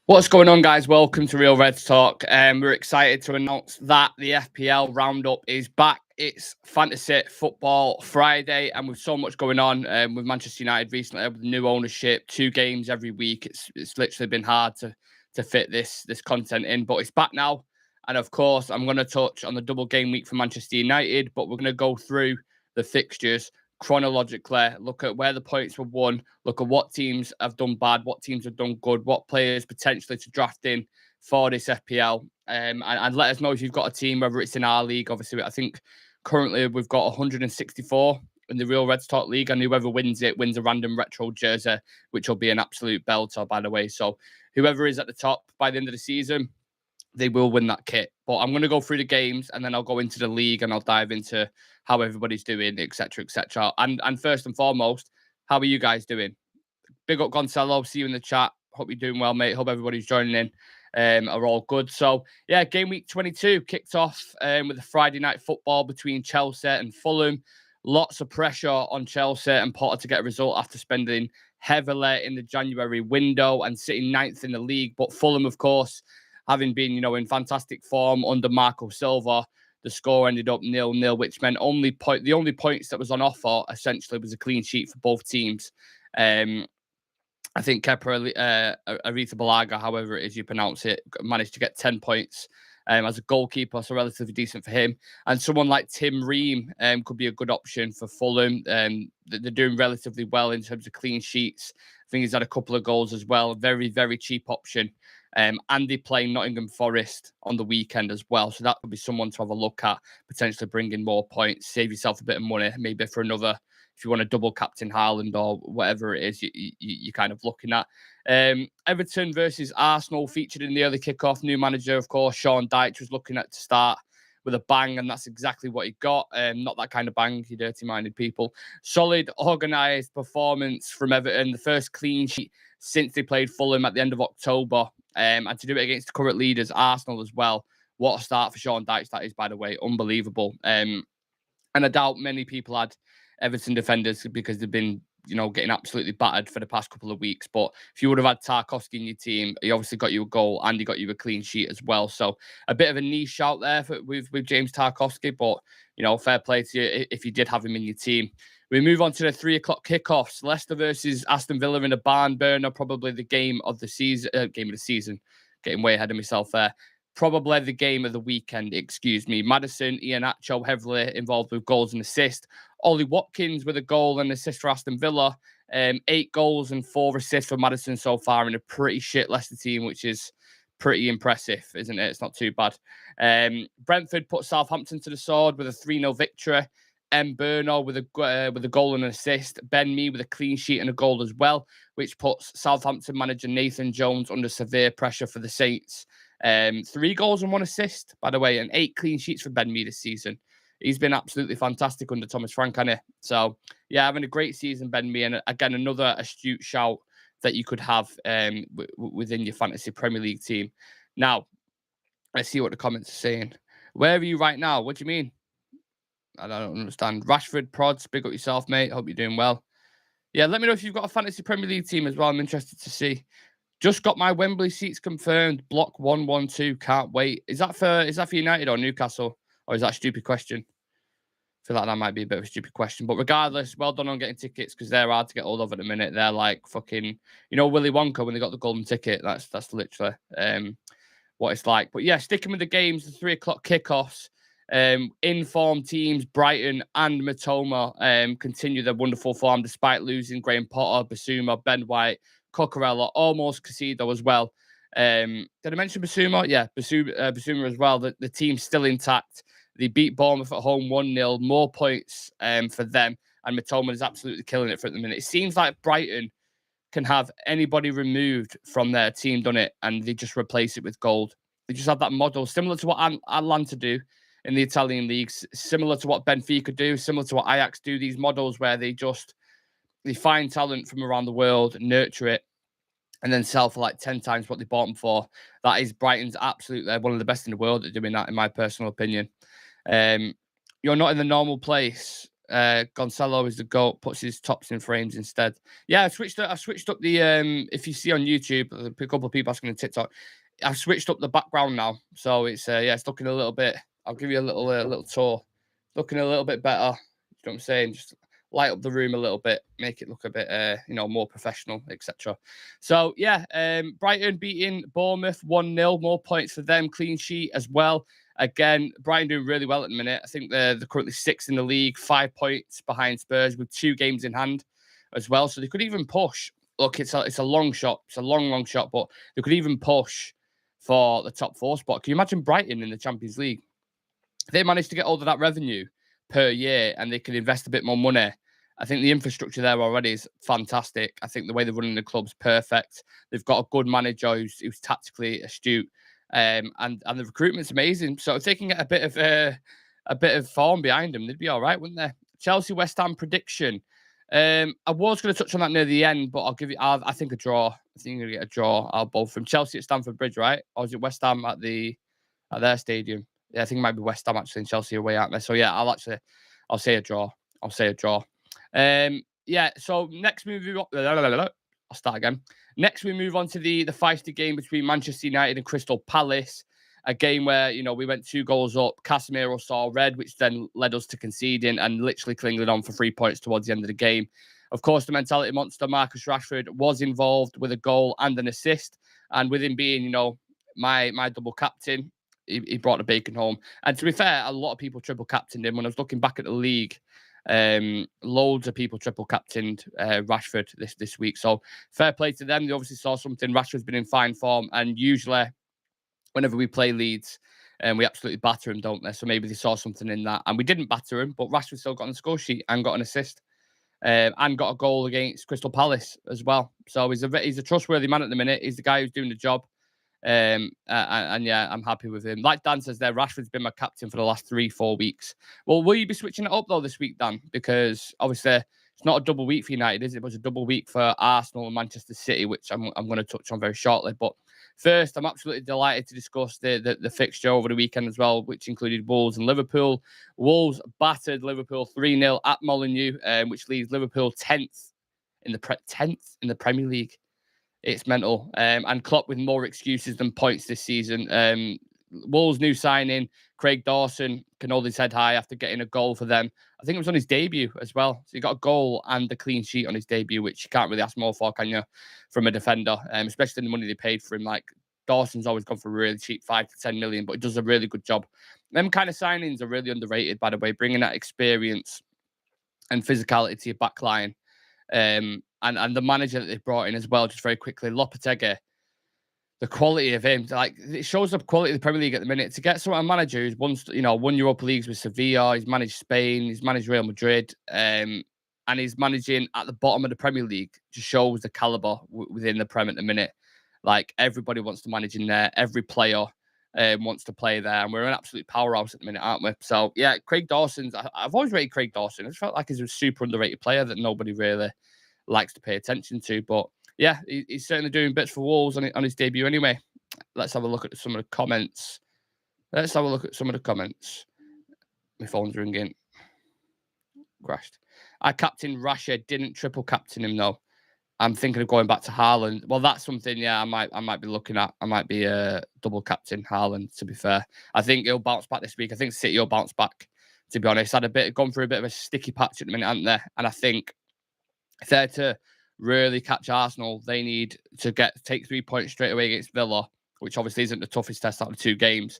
What's going on, guys? Welcome to Real Reds Talk. We're excited to announce that the FPL roundup is back. It's Fantasy Football Friday, and with so much going on with Manchester United recently, with new ownership, 2 games every week, it's literally been hard to fit this content in. But it's back now, and of course, I'm going to touch on the double game week for Manchester United, but we're going to go through the fixtures chronologically, look at where the points were won, look at what teams have done bad, what teams have done good, what players potentially to draft in for this FPL. And let us know if you've got a team, whether it's in our league. Obviously, I think currently we've got 164 in the Real Reds Talk League, and whoever wins it wins a random retro jersey, which will be an absolute belter, by the way. So whoever is at the top by the end of the season, they will win that kit. But I'm going to go through the games and then I'll go into the league and I'll dive into how everybody's doing, etc., etc. And first and foremost, how are you guys doing? Big up Gonzalo. See you in the chat. Hope you're doing well, mate. Hope everybody's joining in. Are all good. So yeah, game week 22 kicked off with the Friday night football between Chelsea and Fulham. Lots of pressure on Chelsea and Potter to get a result after spending heavily in the January window and sitting ninth in the league. But Fulham, of course, having been, in fantastic form under Marco Silva, the score ended up 0-0, which meant the only points that was on offer essentially was a clean sheet for both teams. I think Kepa Arrizabalaga, however it is you pronounce it, managed to get 10 points as a goalkeeper, so relatively decent for him. And someone like Tim Ream could be a good option for Fulham. They're doing relatively well in terms of clean sheets. I think he's had a couple of goals as well. Very, very cheap option. Andy playing Nottingham Forest on the weekend as well. So that would be someone to have a look at, potentially bringing more points, save yourself a bit of money, maybe for another, if you want to double captain Haaland or whatever it is you're kind of looking at. Everton versus Arsenal featured in the early kickoff. New manager, of course, Sean Dyche was looking at to start with a bang, and that's exactly what he got. Not that kind of bang, you dirty-minded people. Solid, organised performance from Everton. The first clean sheet since they played Fulham at the end of October. And to do it against the current leaders, Arsenal as well. What a start for Sean Dyche that is, by the way. Unbelievable. And I doubt many people had Everton defenders because they've been, getting absolutely battered for the past couple of weeks. But if you would have had Tarkowski in your team, he obviously got you a goal and he got you a clean sheet as well. So a bit of a niche out there with James Tarkowski, but, fair play to you if you did have him in your team. We move on to the 3 o'clock kickoffs. Leicester versus Aston Villa in a barn burner, probably the game of the season. Getting way ahead of myself there. Probably the game of the weekend, excuse me. Maddison, Iheanacho heavily involved with goals and assists. Ollie Watkins with a goal and assist for Aston Villa. 8 goals and 4 assists for Maddison so far in a pretty shit Leicester team, which is pretty impressive, isn't it? It's not too bad. Brentford put Southampton to the sword with a 3-0 victory. Berno with a goal and an assist. Ben Mee with a clean sheet and a goal as well, which puts Southampton manager Nathan Jones under severe pressure for the Saints. 3 goals and 1 assist, by the way, and 8 clean sheets for Ben Mee this season. He's been absolutely fantastic under Thomas Frank, hasn't he? So, yeah, having a great season, Ben Mee. And again, another astute shout that you could have within your fantasy Premier League team. Now, let's see what the comments are saying. Where are you right now? What do you mean? I don't understand. Rashford, Prods, big up yourself, mate. Hope you're doing well. Yeah, let me know if you've got a fantasy Premier League team as well. I'm interested to see. Just got my Wembley seats confirmed. Block 112. Can't wait. Is that for United or Newcastle? Or is that a stupid question? I feel like that might be a bit of a stupid question. But regardless, well done on getting tickets because they're hard to get hold of at the minute. They're like fucking, Willy Wonka when they got the golden ticket. That's literally what it's like. But yeah, sticking with the games, the 3 o'clock kickoffs. Informed teams, Brighton and Matoma continue their wonderful form despite losing Graham Potter, Basuma, Ben White, Cucurella, almost Casido as well. Did I mention Basuma? Yeah, Basuma as well. The team's still intact. They beat Bournemouth at home 1-0. More points for them. And Matoma is absolutely killing it for at the minute. It seems like Brighton can have anybody removed from their team, done it, and they just replace it with gold. They just have that model, similar to what Atlanta do in the Italian leagues, similar to what Benfica do, similar to what Ajax do, these models where they find talent from around the world, nurture it, and then sell for like 10 times what they bought them for. That is Brighton's absolutely one of the best in the world at doing that, in my personal opinion. You're not in the normal place. Gonzalo is the GOAT, puts his tops in frames instead. Yeah, I switched up the if you see on YouTube, a couple of people asking on TikTok, I've switched up the background now. So it's it's looking a little bit, I'll give you a little tour. Looking a little bit better. You know what I'm saying? Just light up the room a little bit, make it look a bit more professional, etc. So yeah, Brighton beating Bournemouth 1-0, more points for them, clean sheet as well. Again, Brighton doing really well at the minute. I think they're currently 6th in the league, 5 points behind Spurs with 2 games in hand as well. So they could even push. Look, it's a long shot. It's a long shot, but they could even push for the top 4 spot. Can you imagine Brighton in the Champions League? If they managed to get all of that revenue per year and they can invest a bit more money, I think the infrastructure there already is fantastic. I think the way they're running the club's perfect. They've got a good manager who's tactically astute. And the recruitment's amazing. So if they can get a bit of form behind them, they'd be all right, wouldn't they? Chelsea West Ham prediction. I was going to touch on that near the end, but I'll give you. I think a draw. I think you're going to get a draw. I'll both from Chelsea at Stamford Bridge, right? Or is it West Ham at their stadium? Yeah, I think it might be West Ham actually, and Chelsea away out there. So yeah, I'll say a draw. I'll say a draw. Yeah. So next move. I'll start again. Next, we move on to the feisty game between Manchester United and Crystal Palace. A game where, we went 2 goals up. Casemiro saw red, which then led us to conceding and literally clinging on for 3 points towards the end of the game. Of course, the mentality monster, Marcus Rashford, was involved with a goal and an assist. And with him being, my double captain, he brought the bacon home. And to be fair, a lot of people triple captained him. When I was looking back at the league, loads of people triple captained Rashford this week. So fair play to them. They obviously saw something. Rashford's been in fine form, and usually whenever we play Leeds, we absolutely batter him, don't they? So maybe they saw something in that, and we didn't batter him, but Rashford still got on the score sheet and got an assist, and got a goal against Crystal Palace as well. So he's a trustworthy man at the minute. He's the guy who's doing the job. And yeah, I'm happy with him. Like Dan says there, Rashford's been my captain for the last 3-4 weeks. Well, will you be switching it up though this week, Dan? Because obviously it's not a double week for United, is it? It was a double week for Arsenal and Manchester City, which I'm going to touch on very shortly. But first, I'm absolutely delighted to discuss the fixture over the weekend as well, which included Wolves and Liverpool. Wolves battered Liverpool 3-0 at Molineux, which leaves Liverpool 10th in the Premier League. It's mental. And Klopp with more excuses than points this season. Wolves' new signing, Craig Dawson, can hold his head high after getting a goal for them. I think it was on his debut as well. So he got a goal and a clean sheet on his debut, which you can't really ask more for, can you, from a defender, especially the money they paid for him. Like, Dawson's always gone for really cheap, 5 to 10 million, but he does a really good job. Them kind of signings are really underrated, by the way, bringing that experience and physicality to your back line. And the manager that they've brought in as well, just very quickly, Lopetegui, the quality of him, like, it shows the quality of the Premier League at the minute. To get someone, a manager who's won Europa Leagues with Sevilla, he's managed Spain, he's managed Real Madrid, and he's managing at the bottom of the Premier League, just shows the caliber within the Prem at the minute. Like, everybody wants to manage in there, every player wants to play there, and we're an absolute powerhouse at the minute, aren't we? So yeah, Craig Dawson's, I've always rated Craig Dawson. I just felt like he's a super underrated player that nobody really likes to pay attention to. But yeah, he's certainly doing bits for Wolves on his debut anyway. Let's have a look at some of the comments. My phone's ringing. Crashed. I captained Rashford, didn't triple captain him though. I'm thinking of going back to Haaland. Well, that's something, yeah, I might be looking at. I might be double captain Haaland, to be fair. I think he'll bounce back this week. I think City will bounce back, to be honest. Gone through a bit of a sticky patch at the minute, haven't they? And I think if they're to really catch Arsenal, they need to take 3 points straight away against Villa, which obviously isn't the toughest test out of 2 games.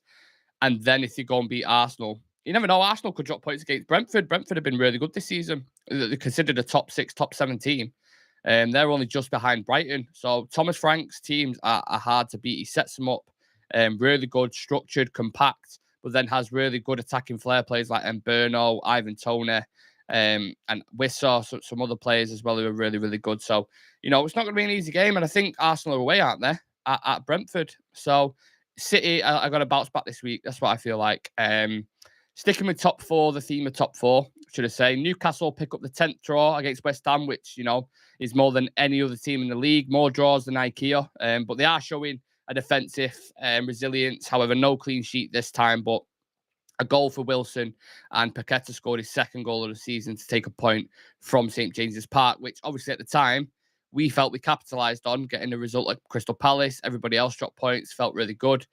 And then if you go and beat Arsenal, you never know, Arsenal could drop points against Brentford. Brentford have been really good this season. They're considered a top 6, top 7 team. They're only just behind Brighton. So Thomas Frank's teams are hard to beat. He sets them up really good, structured, compact, but then has really good attacking flair players like Mberno, Ivan Toney, and Wissa, some other players as well who are really, really good. So, it's not going to be an easy game. And I think Arsenal are away, aren't they, at Brentford? So City are going to bounce back this week. That's what I feel like. Sticking with top 4, the theme of top 4, should I say. Newcastle pick up the 10th draw against West Ham, which, is more than any other team in the league. More draws than IKEA. But they are showing a defensive resilience. However, no clean sheet this time. But a goal for Wilson, and Paqueta scored his second goal of the season to take a point from St James's Park, which obviously at the time we felt we capitalised on getting a result like Crystal Palace. Everybody else dropped points, felt really good.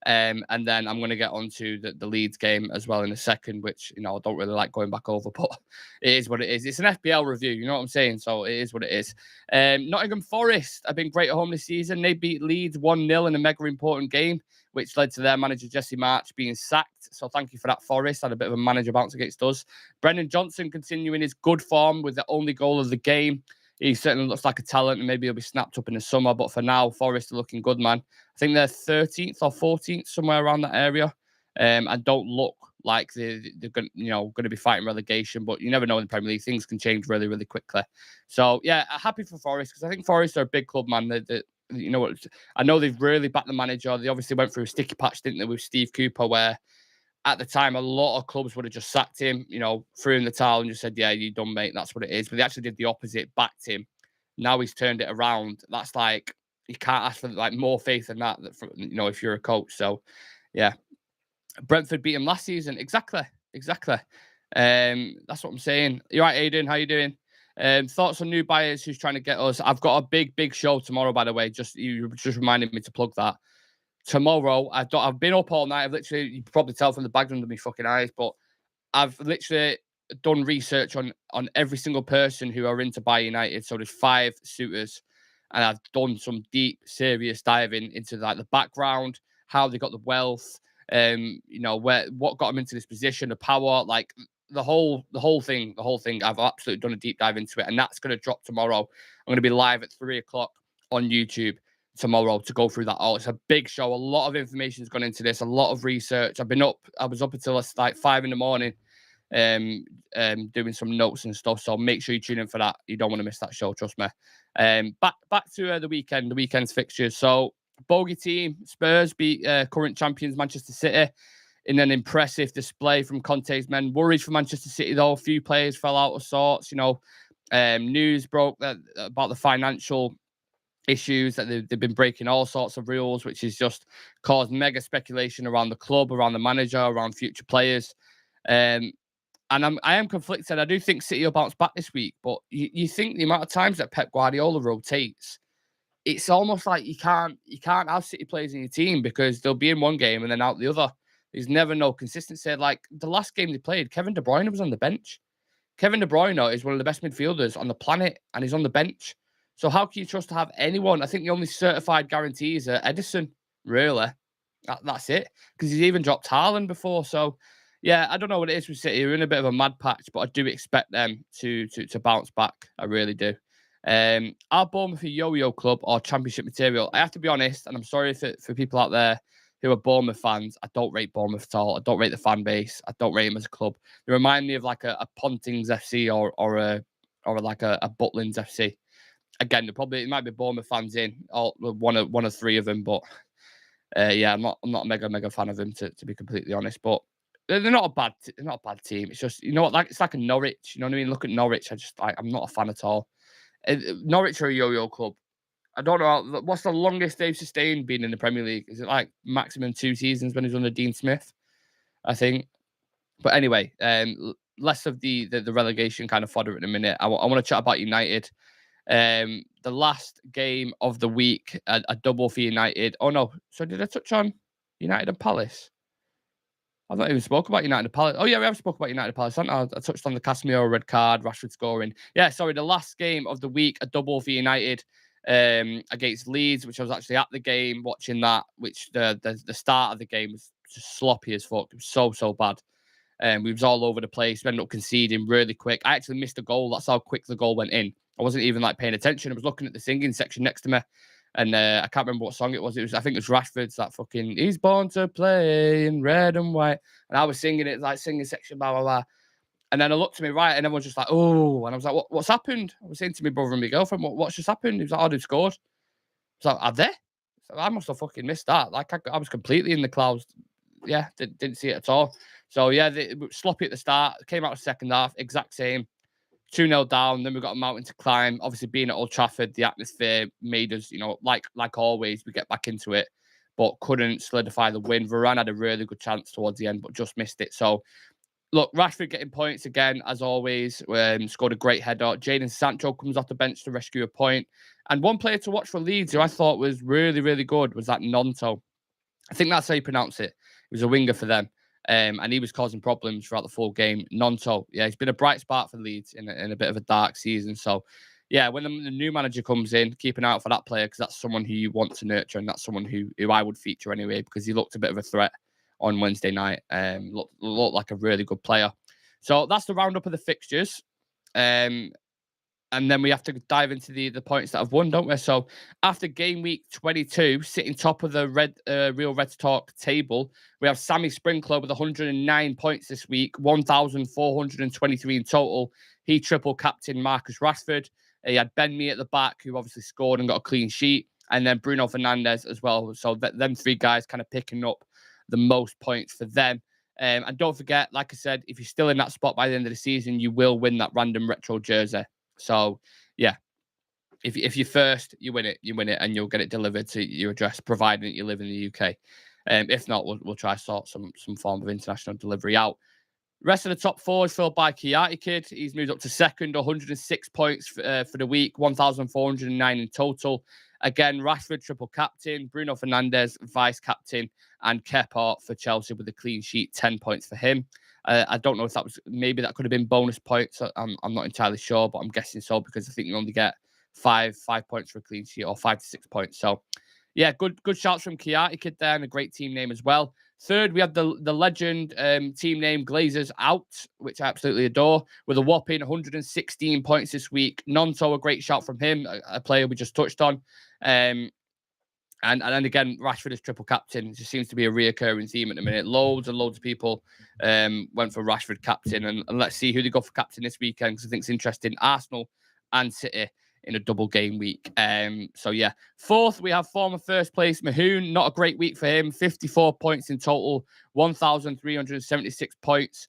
And then I'm going to get onto the Leeds game as well in a second, which, I don't really like going back over, but it is what it is. It's an FPL review, you know what I'm saying? So it is what it is. Nottingham Forest have been great at home this season. They beat Leeds 1-0 in a mega important game, which led to their manager, Jesse March, being sacked. So thank you for that, Forest. Had a bit of a manager bounce against us. Brendan Johnson continuing his good form with the only goal of the game. He certainly looks like a talent, and maybe he'll be snapped up in the summer. But for now, Forest are looking good, man. I think they're 13th or 14th, somewhere around that area. And don't look like they're going to be fighting relegation. But you never know in the Premier League. Things can change really, really quickly. So, yeah, happy for Forest, because I think Forest are a big club, man. You know what? I know they've really backed the manager. They obviously went through a sticky patch, didn't they, with Steve Cooper, where at the time a lot of clubs would have just sacked him, threw in the towel and just said, yeah, you done, mate. That's what it is. But they actually did the opposite, backed him. Now he's turned it around. That's like, you can't ask for like more faith than that, if you're a coach. So, yeah. Brentford beat him last season. Exactly. That's what I'm saying. You're right, Aidan. How you doing? Thoughts on new buyers who's trying to get us? I've got a big show tomorrow, by the way. You just reminded me to plug that. Tomorrow, I've been up all night. I've literally, you can probably tell from the bags under my fucking eyes, but I've literally done research on every single person who are into buy United. So there's 5 suitors, and I've done some deep, serious diving into like the background, how they got the wealth, what got them into this position, the power, like the whole thing. I've absolutely done a deep dive into it, and that's going to drop tomorrow. I'm going to be live at 3:00 on YouTube tomorrow to go through that all. It's a big show. A lot of information's gone into this, a lot of research. I was up until like 5 a.m, doing some notes and stuff. So make sure you tune in for that. You don't want to miss that show, trust me. Back to the weekend's fixtures. So bogey team, Spurs beat current champions Manchester City in an impressive display from Conte's men. Worried for Manchester City though. A few players fell out of sorts. News broke about the financial issues that they've been breaking all sorts of rules, which has just caused mega speculation around the club, around the manager, around future players. And I am conflicted. I do think City will bounce back this week, but you think the amount of times that Pep Guardiola rotates, it's almost like you can't have City players in your team because they'll be in one game and then out the other. There's never no consistency. Like the last game they played, Kevin De Bruyne was on the bench. Kevin De Bruyne is one of the best midfielders on the planet, and he's on the bench. So how can you trust to have anyone? I think the only certified guarantees are Edison, really. That's it. Because he's even dropped Haaland before. So, yeah, I don't know what it is with City. We're in a bit of a mad patch, but I do expect them to bounce back. I really do. Are Bournemouth a yo-yo club or championship material? I have to be honest, and I'm sorry for people out there who are Bournemouth fans. I don't rate Bournemouth at all. I don't rate the fan base. I don't rate them as a club. They remind me of like a Pontings FC or like a Butlins FC. Again, it might be Bournemouth fans in one of 3 of them, but yeah, I'm not a mega fan of them to be completely honest. But they're not a bad team. It's just, you know what, like it's like a Norwich. You know what I mean? Look at Norwich. I'm not a fan at all. Norwich are a yo-yo club. I don't know what's the longest they've sustained being in the Premier League. Is it like maximum 2 seasons when he's under Dean Smith? I think. But anyway, less of the relegation kind of fodder in a minute. I want to chat about United. The last game of the week, a double for United. Oh no, so did I touch on United and Palace? I've not even spoke about United and Palace. Oh yeah, we have spoke about United and Palace. I touched on the Casemiro red card, Rashford scoring. Yeah, sorry, the last game of the week, a double for United against Leeds, which I was actually at the game watching that, which the start of the game was just sloppy as fuck. It was so bad. We was all over the place. We ended up conceding really quick. I actually missed a goal. That's how quick the goal went in. I wasn't even like paying attention. I was looking at the singing section next to me, and I can't remember what song it was. I think it was Rashford's that fucking "He's Born to Play in Red and White," and I was singing it like singing section, blah blah blah. And then I looked to my right, and everyone's just like, "Oh!" And I was like, "What's happened?" I was saying to my brother and my girlfriend, "What's just happened?" He was like, "Oh, they've scored." I was like, "Have they?" So I must have fucking missed that. Like I was completely in the clouds. Yeah, didn't see it at all. So yeah, they sloppy at the start. Came out of second half, exact same. 2-0 down, then we've got a mountain to climb. Obviously, being at Old Trafford, the atmosphere made us, like always, we get back into it. but couldn't solidify the win. Varane had a really good chance towards the end, but just missed it. So, look, Rashford getting points again, as always. Scored a great header. Jadon Sancho comes off the bench to rescue a point. And one player to watch for Leeds who I thought was really, really good was that Nonto. I think that's how you pronounce it. He was a winger for them. And he was causing problems throughout the full game. Nonto, yeah, he's been a bright spark for Leeds in a bit of a dark season. So, yeah, when the new manager comes in, keep an eye out for that player because that's someone who you want to nurture and that's someone who I would feature anyway because he looked a bit of a threat on Wednesday night. Looked like a really good player. So that's the roundup of the fixtures. And then we have to dive into the points that have won, don't we? So after game week 22, sitting top of the Real Reds Talk table, we have Sammy Sprinkler with 109 points this week, 1,423 in total. He triple captain Marcus Rashford. He had Ben Mee at the back, who obviously scored and got a clean sheet, and then Bruno Fernandes as well. So them three guys kind of picking up the most points for them. And don't forget, like I said, if you're still in that spot by the end of the season, you will win that random retro jersey. So, yeah, if you're first, you win it, and you'll get it delivered to your address, providing that you live in the UK. If not, we'll try to sort some form of international delivery out. Rest of the top four is filled by Kiati Kid. He's moved up to second, 106 points for the week, 1,409 in total. Again, Rashford, triple captain, Bruno Fernandes, vice captain, and Kepa for Chelsea with a clean sheet, 10 points for him. I don't know if maybe that could have been bonus points. I'm not entirely sure, but I'm guessing so because I think you only get five points for a clean sheet or 5 to 6 points. So, yeah, good shouts from Kiati Kid there and a great team name as well. Third, we have the legend team name Glazers Out, which I absolutely adore, with a whopping 116 points this week. Nonto, a great shout from him, a player we just touched on. And then again, Rashford is triple captain. It just seems to be a reoccurring theme at the minute. Loads and loads of people went for Rashford captain. And let's see who they go for captain this weekend because I think it's interesting. Arsenal and City in a double game week. So, yeah. Fourth, we have former first place Mahoon. Not a great week for him. 54 points in total. 1,376 points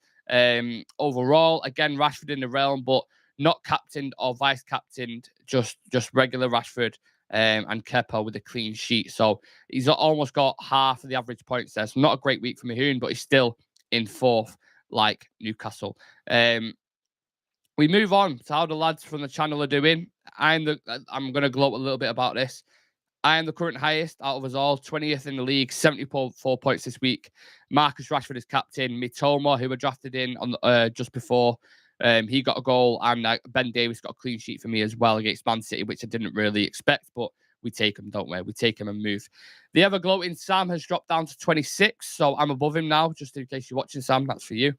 overall. Again, Rashford in the realm, but not captained or vice captained. Just regular Rashford. And Kepa with a clean sheet. So he's almost got half of the average points there. So not a great week for Mahoon, but he's still in fourth, like Newcastle. We move on to how the lads from the channel are doing. I'm going to gloat a little bit about this. I am the current highest out of us all, 20th in the league, 74 points this week. Marcus Rashford is captain. Mitoma, who were drafted in on just before, he got a goal, and Ben Davies got a clean sheet for me as well against Man City, which I didn't really expect, but we take him, don't we? We take him and move. The ever gloating Sam has dropped down to 26, so I'm above him now, just in case you're watching, Sam. That's for you.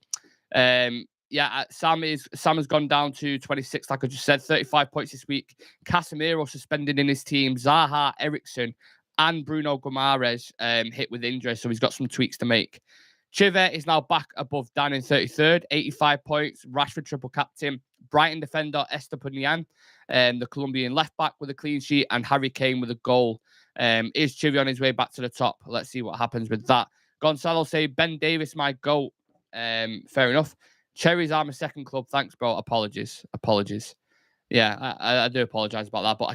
Sam has gone down to 26, like I just said, 35 points this week. Casemiro suspended in his team. Zaha, Eriksson, and Bruno Guimaraes hit with injury, so he's got some tweaks to make. Chive is now back above Dan in 33rd, 85 points. Rashford triple captain. Brighton defender Estepanian, the Colombian left back with a clean sheet, and Harry Kane with a goal. Is Chive on his way back to the top? Let's see what happens with that. Gonzalo say Ben Davis, my goat. Fair enough. Cherries are my second club. Thanks, bro. Apologies. Yeah, I do apologize about that, but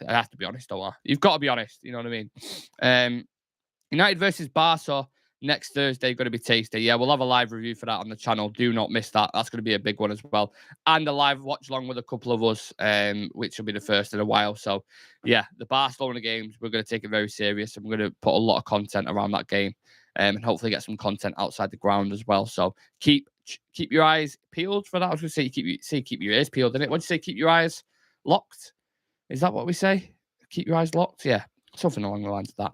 I have to be honest, don't I? You've got to be honest. You know what I mean? United versus Barca next Thursday, going to be tasty. Yeah, we'll have a live review for that on the channel. Do not miss that. That's going to be a big one as well. And a live watch along with a couple of us, which will be the first in a while. So, yeah, the Barcelona games, we're going to take it very serious. And we're going to put a lot of content around that game and hopefully get some content outside the ground as well. So, keep your eyes peeled for that. I was going to say keep your ears peeled, innit? What do you say? Keep your eyes locked? Is that what we say? Keep your eyes locked? Yeah, something along the lines of that.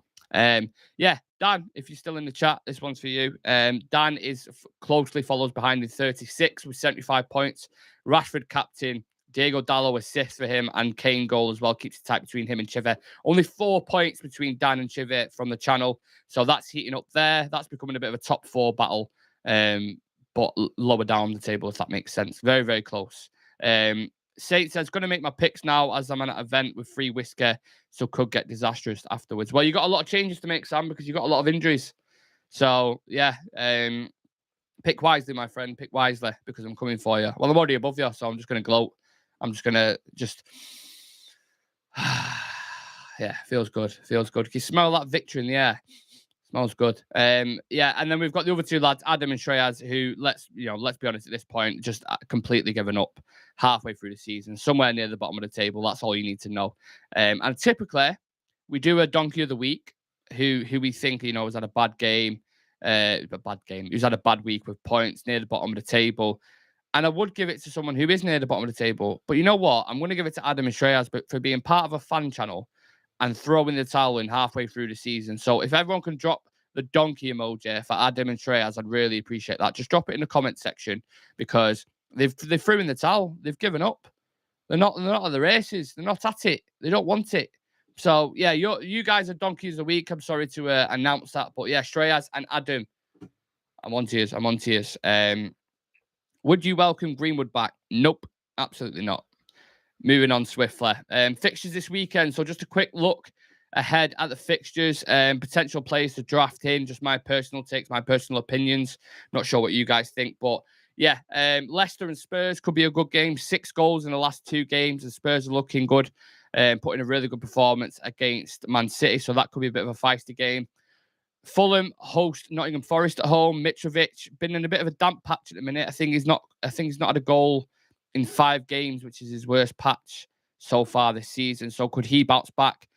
Yeah, Dan, if you're still in the chat, this one's for you. Dan is closely follows behind in 36 with 75 points. Rashford captain, Diego Dallo assist for him, and Kane goal as well. Keeps it tight between him and Chive. Only 4 points between Dan and Chive from the channel. So that's heating up there. That's becoming a bit of a top 4 battle, but lower down the table, if that makes sense. Very, very close. Saint says, going to make my picks now as I'm at an event with free whiskey, so could get disastrous afterwards. Well, you got a lot of changes to make, Sam, because you got a lot of injuries. So, yeah, pick wisely, my friend. Pick wisely, because I'm coming for you. Well, I'm already above you, so I'm just going to gloat. I'm just going to yeah, feels good. Feels good. Can you smell that victory in the air? Smells good. Yeah, and then we've got the other two lads, Adam and Shreyas, who let's be honest at this point, just completely given up halfway through the season, somewhere near the bottom of the table. That's all you need to know. And typically, we do a donkey of the week, who we think has had a bad game, who's had a bad week with points near the bottom of the table. And I would give it to someone who is near the bottom of the table. But you know what? I'm going to give it to Adam and Shreyas, but for being part of a fan channel and throwing the towel in halfway through the season. So if everyone can drop the donkey emoji for Adam and Shreyas, I'd really appreciate that. Just drop it in the comment section, because they've threw in the towel. They've given up. They're not at the races. They're not at it. They don't want it. So yeah, you guys are donkeys of the week. I'm sorry to announce that, but yeah, Shreyas and Adam, I'm on to you. Would you welcome Greenwood back? Nope, absolutely not. Moving on swiftly. Fixtures this weekend. So just a quick look ahead at the fixtures. Potential players to draft in. Just my personal takes, my personal opinions. Not sure what you guys think, but yeah, Leicester and Spurs could be a good game. 6 goals in the last 2 games, and Spurs are looking good. Putting a really good performance against Man City, so that could be a bit of a feisty game. Fulham host Nottingham Forest at home. Mitrovic been in a bit of a damp patch at the minute. I think he's not had a goal in 5 games, which is his worst patch so far this season. So could he bounce back?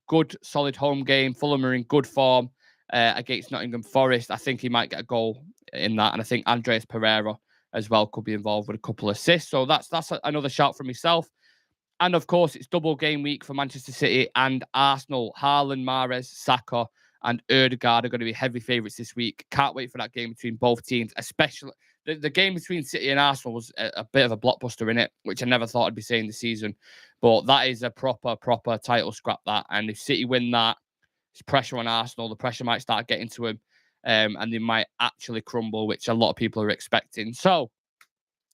Good solid home game. Fulham are in good form against Nottingham Forest. I think he might get a goal in that, and I think Andreas Pereira as well could be involved with a couple of assists. So that's another shout from myself. And of course, it's double game week for Manchester City and Arsenal. Haaland, Mahrez, Saka, and Ødegaard are going to be heavy favourites this week. Can't wait for that game between both teams, especially the game between City and Arsenal was a bit of a blockbuster in it, which I never thought I'd be saying this season. But that is a proper title scrap, that. And if City win that, it's pressure on Arsenal. The pressure might start getting to him, and they might actually crumble, which a lot of people are expecting. So,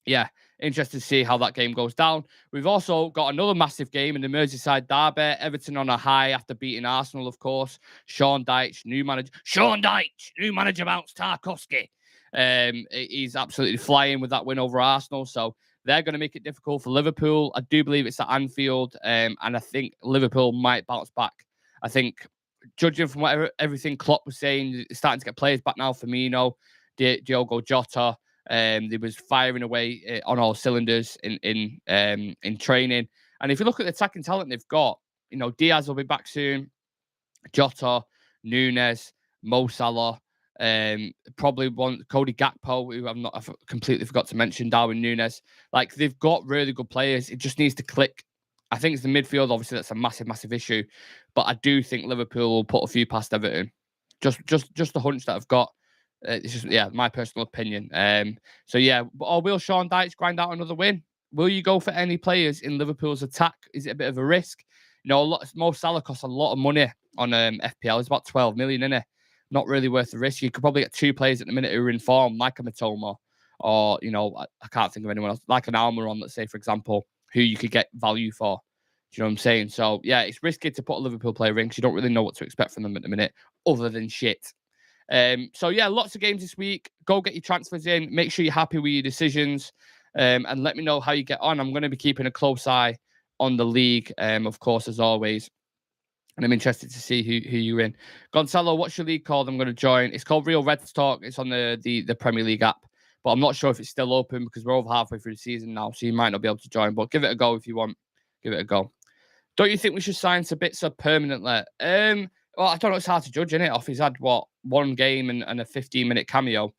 yeah, interested to see how that game goes down. We've also got another massive game in the Merseyside derby. Everton on a high after beating Arsenal, of course. Sean Dyche, new manager Bounce Tarkowski. He's absolutely flying with that win over Arsenal. So they're going to make it difficult for Liverpool. I do believe it's at Anfield, and I think Liverpool might bounce back. I think, judging from everything Klopp was saying, starting to get players back now. Firmino, Diogo Jota. They was firing away on all cylinders in training. And if you look at the attacking talent they've got, Diaz will be back soon. Jota, Nunes, Mo Salah, probably Cody Gakpo, who I've completely forgot to mention, Darwin Nunes. Like, they've got really good players. It just needs to click. I think it's the midfield, obviously, that's a massive issue. But I do think Liverpool will put a few past Everton. Just the hunch that I've got. It's just, my personal opinion. So yeah, or will Sean Dyche grind out another win? Will you go for any players in Liverpool's attack? Is it a bit of a risk? Mo Salah costs a lot of money on FPL. It's about 12 million, isn't it? Not really worth the risk. You could probably get 2 players at the minute who are in form, like a Matoma, or I can't think of anyone else, like an Almiron, let's say, for example, who you could get value for. Do you know what I'm saying? So yeah, it's risky to put a Liverpool player in because you don't really know what to expect from them at the minute, other than shit. So yeah, lots of games this week. Go get your transfers in. Make sure you're happy with your decisions, and let me know how you get on. I'm going to be keeping a close eye on the league, of course, as always. And I'm interested to see who you're in. Gonzalo, what's your league called? I'm going to join. It's called Real Reds Talk. It's on the Premier League app, but I'm not sure if it's still open because we're over halfway through the season now, so you might not be able to join. But give it a go if you want. Give it a go. Don't you think we should sign Sabitzer permanently? Well, I don't know. It's hard to judge, isn't it? Off he's had one game and a 15-minute cameo.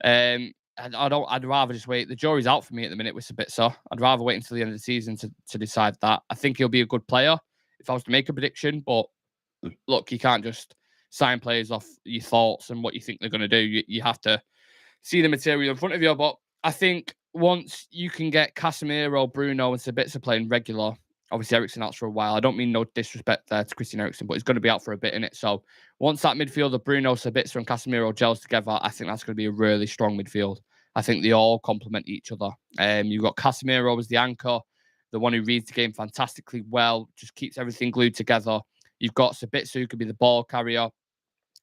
I'd rather just wait. The jury's out for me at the minute with Sabitzer. I'd rather wait until the end of the season to decide that. I think he'll be a good player if I was to make a prediction. But look, you can't just sign players off your thoughts and what you think they're going to do. You have to see the material in front of you. But I think once you can get Casemiro, Bruno, and Sabitzer playing regular. Obviously, Eriksen out for a while. I don't mean no disrespect there to Christian Eriksen, but he's going to be out for a bit in it. So once that midfield of Bruno, Sabitzer, and Casemiro gels together, I think that's going to be a really strong midfield. I think they all complement each other. You've got Casemiro as the anchor, the one who reads the game fantastically well, just keeps everything glued together. You've got Sabitzer, who could be the ball carrier,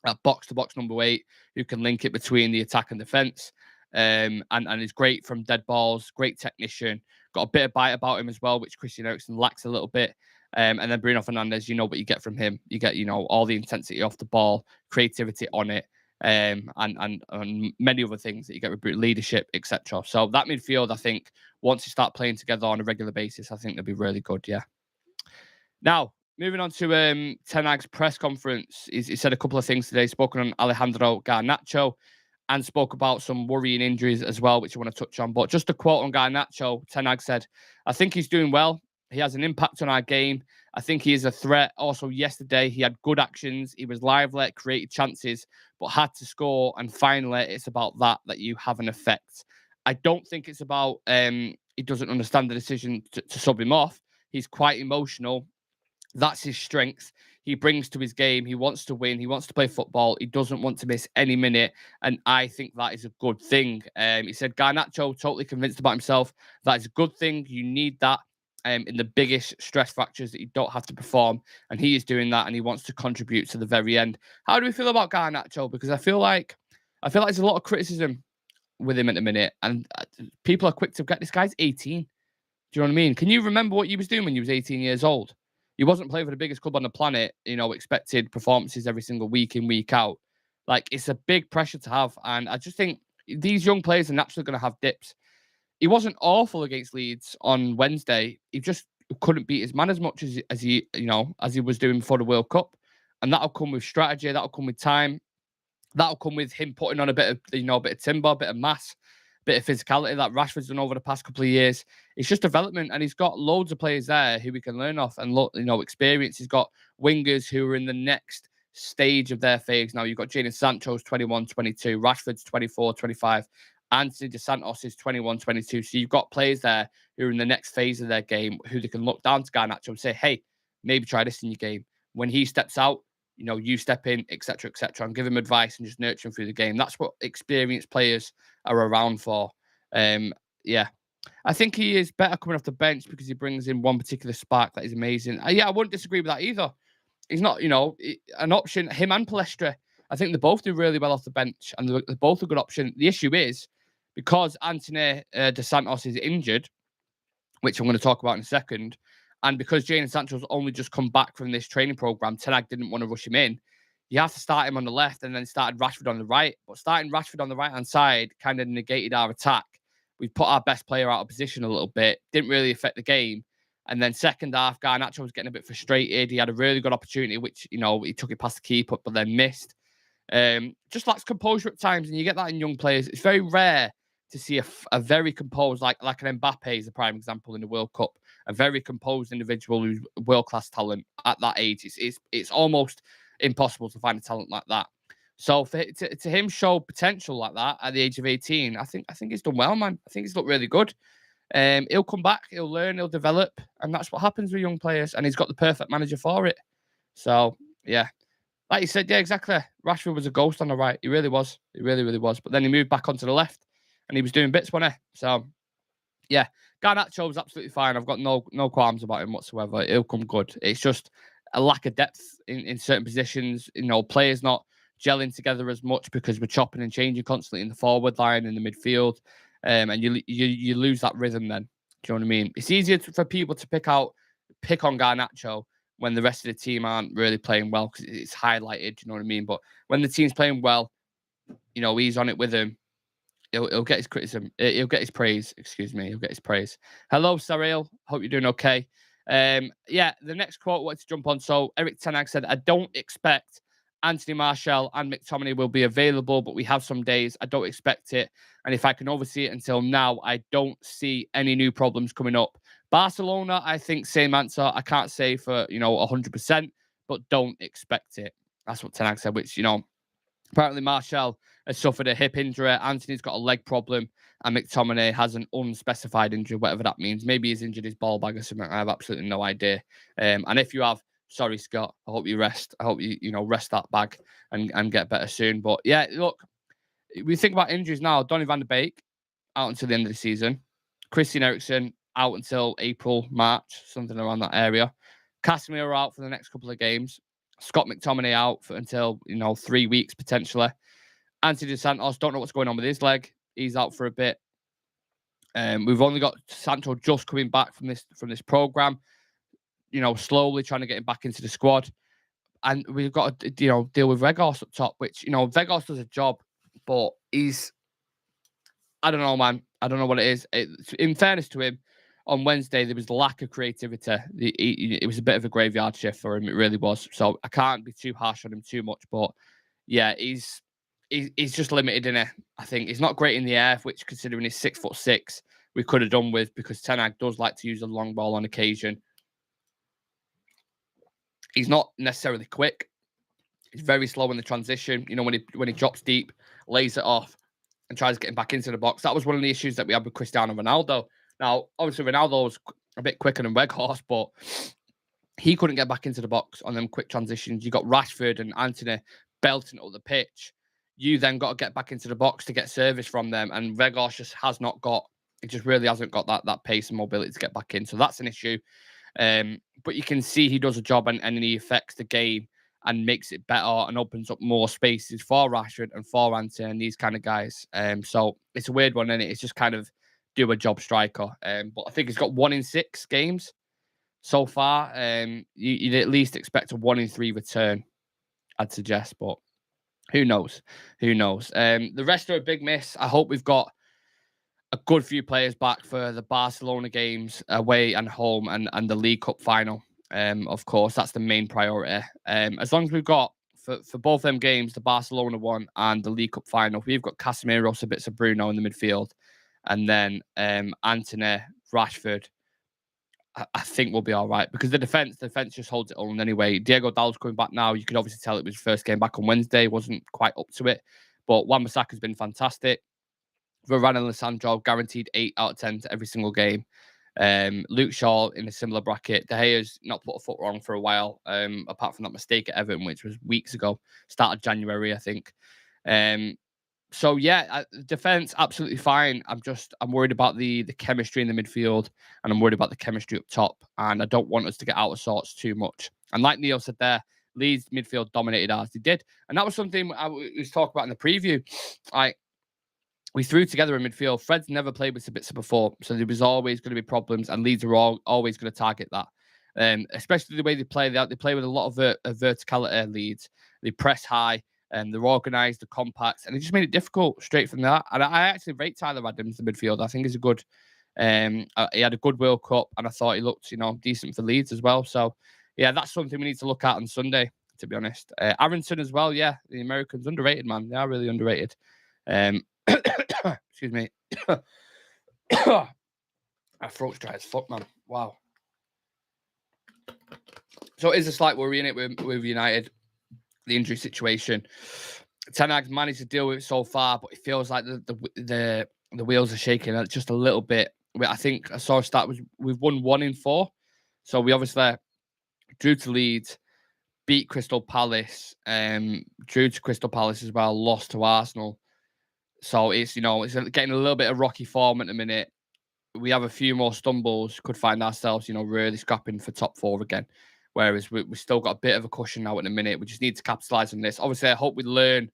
that box-to-box number 8, who can link it between the attack and defence. And is great from dead balls, great technician. Got a bit of bite about him as well, which Christian Eriksen lacks a little bit. And then Bruno Fernandes, you know what you get from him. You get, all the intensity off the ball, creativity on it, and many other things that you get with leadership, etc. So that midfield, I think, once you start playing together on a regular basis, I think they'll be really good. Yeah. Now, moving on to Ten Hag's press conference, he said a couple of things today. Spoken on Alejandro Garnacho and spoke about some worrying injuries as well, which I want to touch on. But just a quote on Garnacho, Ten Hag said, "I think he's doing well. He has an impact on our game. I think he is a threat. Also, yesterday, he had good actions. He was lively, created chances, but had to score. And finally, it's about that you have an effect." I don't think it's about he doesn't understand the decision to sub him off. He's quite emotional. That's his strength. He brings to his game. He wants to win. He wants to play football. He doesn't want to miss any minute. And I think that is a good thing. He said, Garnacho, totally convinced about himself. That is a good thing. You need that in the biggest stress fractures that you don't have to perform. And he is doing that and he wants to contribute to the very end. How do we feel about Garnacho? Because I feel like there's a lot of criticism with him at the minute. And people are quick to get this guy's 18. Do you know what I mean? Can you remember what he was doing when he was 18 years old? He wasn't playing for the biggest club on the planet, expected performances every single week in, week out. Like, it's a big pressure to have. And I just think these young players are naturally going to have dips. He wasn't awful against Leeds on Wednesday. He just couldn't beat his man as much as he was doing before the World Cup. And that'll come with strategy. That'll come with time. That'll come with him putting on a bit of timber, a bit of mass, bit of physicality that Rashford's done over the past couple of years. It's just development, and he's got loads of players there who we can learn off and experience. He's got wingers who are in the next stage of their phase. Now you've got Jadon Sancho's 21, 22, Rashford's 24, 25, Anthony De Santos is 21, 22. So you've got players there who are in the next phase of their game who they can look down to Garnacho and say, hey, maybe try this in your game. When he steps out, you step in, etc., and give him advice and just nurture him through the game. That's what experienced players are around for. Yeah, I think he is better coming off the bench because he brings in one particular spark that is amazing. Yeah, I wouldn't disagree with that either. He's not, an option. Him and Palestra, I think they both do really well off the bench, and they're both a good option. The issue is because Anthony De Santos is injured, which I'm going to talk about in a second, and because Jadon Sancho's only just come back from this training program, Ten Hag didn't want to rush him in. You have to start him on the left and then started Rashford on the right. But starting Rashford on the right-hand side kind of negated our attack. We put our best player out of position a little bit. Didn't really affect the game. And then second half, Garnacho was getting a bit frustrated. He had a really good opportunity, which, he took it past the keeper, but then missed. Just lacks composure at times, and you get that in young players. It's very rare to see a very composed, like an Mbappe is a prime example in the World Cup, a very composed individual who's world-class talent at that age. It's almost impossible to find a talent like that. So to him show potential like that at the age of 18, I think he's done well, man. I think he's looked really good. He'll come back, he'll learn, he'll develop, and that's what happens with young players. And he's got the perfect manager for it. So yeah, like you said, yeah, exactly. Rashford was a ghost on the right. He really was. He really, really was. But then he moved back onto the left, and he was doing bits, wasn't he? So yeah, Garnacho was absolutely fine. I've got no qualms about him whatsoever. He'll come good. It's just a lack of depth in certain positions. Players not gelling together as much because we're chopping and changing constantly in the forward line, in the midfield, and you lose that rhythm then. Do you know what I mean? It's easier for people to pick on Garnacho when the rest of the team aren't really playing well because it's highlighted. Do you know what I mean? But when the team's playing well, he's on it with him. He'll get his criticism. He'll get his praise. Excuse me. He'll get his praise. Hello, Cyril. Hope you're doing okay. Yeah, the next quote I wanted to jump on. So Eric Ten Hag said, I don't expect Anthony Martial and McTominay will be available, but we have some days. I don't expect it. And if I can oversee it until now, I don't see any new problems coming up. Barcelona, I think same answer. I can't say for, 100%, but don't expect it. That's what Ten Hag said, which, apparently Martial has suffered a hip injury. Anthony's got a leg problem. And McTominay has an unspecified injury, whatever that means. Maybe he's injured his ball bag or something. I have absolutely no idea. And if you have, sorry, Scott, I hope you rest. I hope you, rest that bag and get better soon. But yeah, look, we think about injuries now. Donny van de Beek out until the end of the season. Christian Eriksen out until April, March, something around that area. Casemiro out for the next couple of games. Scott McTominay out for until 3 weeks potentially. Anthony De Santos, don't know what's going on with his leg. He's out for a bit. We've only got Sancho just coming back from this program. slowly trying to get him back into the squad. And we've got to, deal with Vegas up top, which, Vegas does a job, but I don't know, man. I don't know what it is. In fairness to him, on Wednesday, there was lack of creativity. It was a bit of a graveyard shift for him. It really was. So I can't be too harsh on him too much. But yeah, he's just limited in it. I think he's not great in the air, which, considering he's 6'6", we could have done with, because Ten Hag does like to use a long ball on occasion. He's not necessarily quick. He's very slow in the transition. When he drops deep, lays it off, and tries getting back into the box. That was one of the issues that we had with Cristiano Ronaldo. Now, obviously, Ronaldo was a bit quicker than Weghorst, but he couldn't get back into the box on them quick transitions. You got Rashford and Antony belting up the pitch. You then got to get back into the box to get service from them, and Weghorst just really hasn't got that pace and mobility to get back in. So that's an issue. But you can see he does a job, and he affects the game and makes it better and opens up more spaces for Rashford and for Antony and these kind of guys. So it's a weird one, and it's just kind of do a job striker. But I think he's got 1 in 6 games so far. You'd at least expect a 1 in 3 return, I'd suggest, but who knows? The rest are a big miss. I hope we've got a good few players back for the Barcelona games away and home, and the League Cup final. Of course, that's the main priority. As long as we've got for both them games, the Barcelona one and the League Cup final, we've got Casemiro, Sabitzer, Bruno in the midfield, and then Antony, Rashford. I think we'll be all right, because the defense just holds it on anyway. Diego Dallo's coming back now. You could obviously tell it was his first game back on Wednesday. Wasn't quite up to it, but Wan-Bissaka's been fantastic. Varane and Lissandro guaranteed 8 out of 10 to every single game. Luke Shaw in a similar bracket. De Gea's not put a foot wrong for a while, apart from that mistake at Everton, which was weeks ago, started January, I think. So yeah, defense absolutely fine. I'm worried about the chemistry in the midfield, and I'm worried about the chemistry up top, and I don't want us to get out of sorts too much. And like Neil said there, Leeds midfield dominated as they did, and that was something I was talking about in the preview. We threw together a midfield. Fred's never played with Sabitzer before, so there was always going to be problems, and Leeds are always going to target that. Especially the way they play. They play with a lot of verticality. Leeds. They press high, and they're organised, they're compact, and it just made it difficult straight from that. And I actually rate Tyler Adams, the midfield. I think he's a good. He had a good World Cup, and I thought he looked, decent for Leeds as well. So yeah, that's something we need to look at on Sunday, to be honest. Aronson as well. Yeah, the Americans underrated, man. They are really underrated. Excuse me. My throat's dry as fuck, man. Wow. So it is a slight worry in it with United, the injury situation. Ten Hag's managed to deal with it so far, but it feels like the wheels are shaking just a little bit. I think I saw a stat we've won 1 in 4, so we obviously drew to Leeds, beat Crystal Palace, drew to Crystal Palace as well, lost to Arsenal. So it's getting a little bit of rocky form at the minute. We have a few more stumbles, could find ourselves, really scrapping for top 4 again. Whereas we still got a bit of a cushion now at the minute. We just need to capitalise on this. Obviously, I hope we learn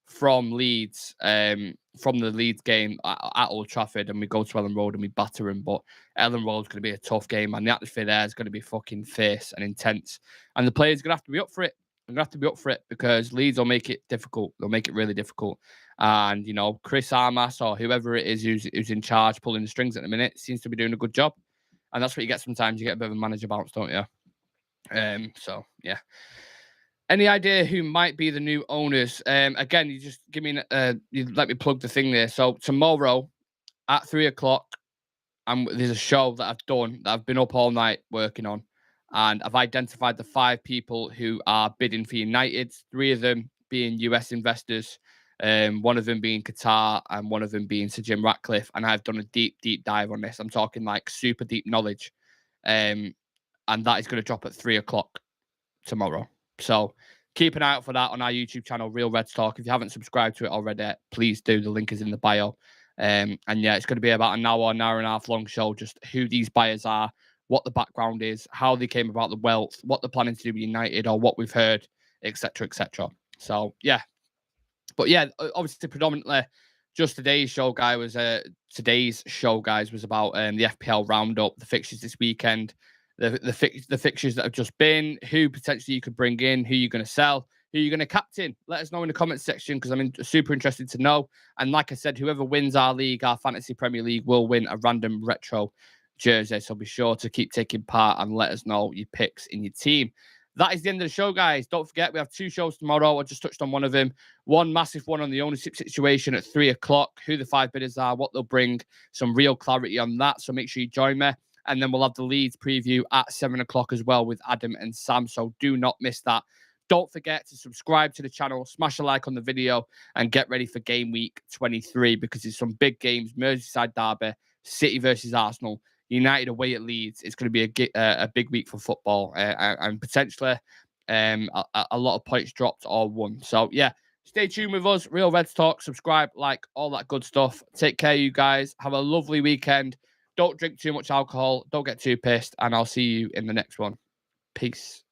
from Leeds, from the Leeds game at Old Trafford, and we go to Ellen Road and we batter them. But Ellen Road's going to be a tough game, and the atmosphere there is going to be fucking fierce and intense. And the players are going to have to be up for it. They're going to have to be up for it, because Leeds will make it difficult. They'll make it really difficult. And, Chris Armas or whoever it is who's in charge, pulling the strings at the minute, seems to be doing a good job. And that's what you get sometimes. You get a bit of a manager bounce, don't you? So, yeah. Any idea who might be the new owners? Again, you just give me, you let me plug the thing there. So tomorrow at 3:00, there's a show that I've done that I've been up all night working on. And I've identified the 5 people who are bidding for United, 3 of them being US investors, one of them being Qatar, and one of them being Sir Jim Ratcliffe. And I've done a deep dive on this. I'm talking like super deep knowledge. And that is going to drop at 3:00 tomorrow. So keep an eye out for that on our YouTube channel, Real Reds Talk. If you haven't subscribed to it already, please do. The link is in the bio. And yeah, it's going to be about an hour and a half long show, just who these buyers are, what the background is, how they came about the wealth, what they're planning to do with United, or what we've heard, etc., etc. So yeah, but yeah, obviously predominantly just today's show, guys, was about the FPL roundup, the fixtures this weekend, the fixtures that have just been, who potentially you could bring in, who you're going to sell, who you're going to captain. Let us know in the comments section because I'm super interested to know. And like I said, whoever wins our league, our Fantasy Premier League, will win a random retro jersey. So be sure to keep taking part and let us know your picks in your team. That is the end of the show, guys. Don't forget, we have 2 shows tomorrow. I just touched on one of them. One massive one on the ownership situation at 3 o'clock, who the 5 bidders are, what they'll bring, some real clarity on that. So make sure you join me. And then we'll have the Leeds preview at 7 o'clock as well with Adam and Sam. So do not miss that. Don't forget to subscribe to the channel, smash a like on the video, and get ready for game week 23 because there's some big games. Merseyside derby, City versus Arsenal, United away at Leeds. It's going to be a big week for football and potentially a lot of points dropped or won. So, yeah, stay tuned with us. Real Reds Talk. Subscribe, like, all that good stuff. Take care, you guys. Have a lovely weekend. Don't drink too much alcohol. Don't get too pissed. And I'll see you in the next one. Peace.